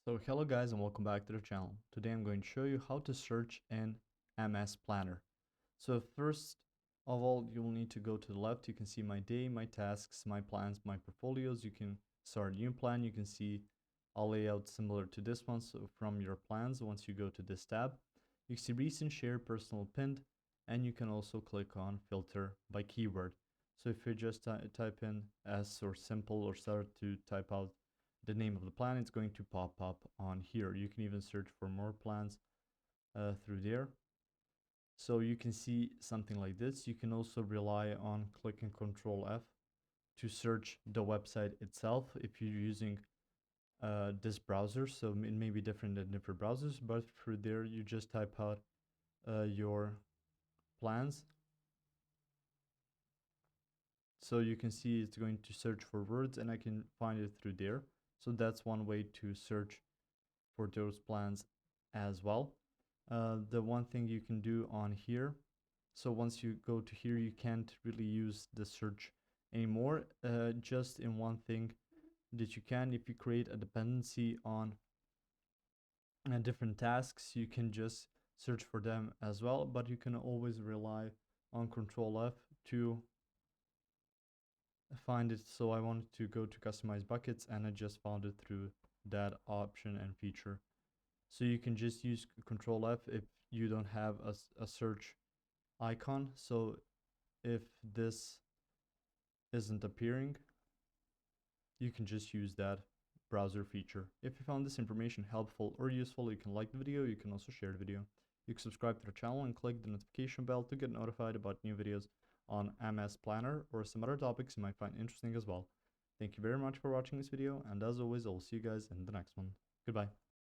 So hello guys and welcome back to the channel. Today I'm going to show you how to search in MS Planner. So first of all, you'll need to go to the left. You can see my day, my tasks, my plans, my portfolios. You can start a new plan. You can see a layout similar to this one. So from your plans, once you go to this tab, you can see recent, shared, personal, pinned, and you can also click on filter by keyword. So if you just type in S or simple or start to type out the name of the plan, it's going to pop up on here. You can even search for more plans through there. So you can see something like this. You can also rely on clicking Control F to search the website itself if you're using this browser. So it may be different in different browsers, but through there you just type out your plans. So you can see it's going to search for words and I can find it through there. So that's one way to search for those plans as well. The one thing you can do on here, so once you go to here, you can't really use the search anymore. Just in one thing that you can, if you create a dependency on different tasks, you can just search for them as well, but you can always rely on Control F to find it. So I wanted to go to customize buckets and I just found it through that option and feature. So you can just use Control F if you don't have a search icon. So if this isn't appearing, you can just use that browser feature. If you found this information helpful or useful, you can like the video. You can also share the video. You can subscribe to the channel and click the notification bell to get notified about new videos on MS Planner or some other topics you might find interesting as well. Thank you very much for watching this video, and as always, I'll see you guys in the next one. Goodbye.